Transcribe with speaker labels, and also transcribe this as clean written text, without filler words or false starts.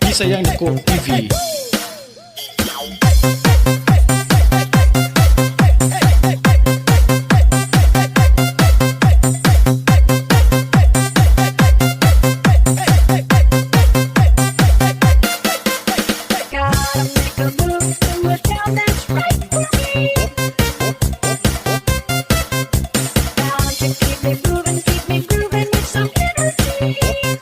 Speaker 1: Isa Yang Dako TV.
Speaker 2: Gotta make a move to a town that's right for me. Bound to keep me moving, keep me grooving with some energy.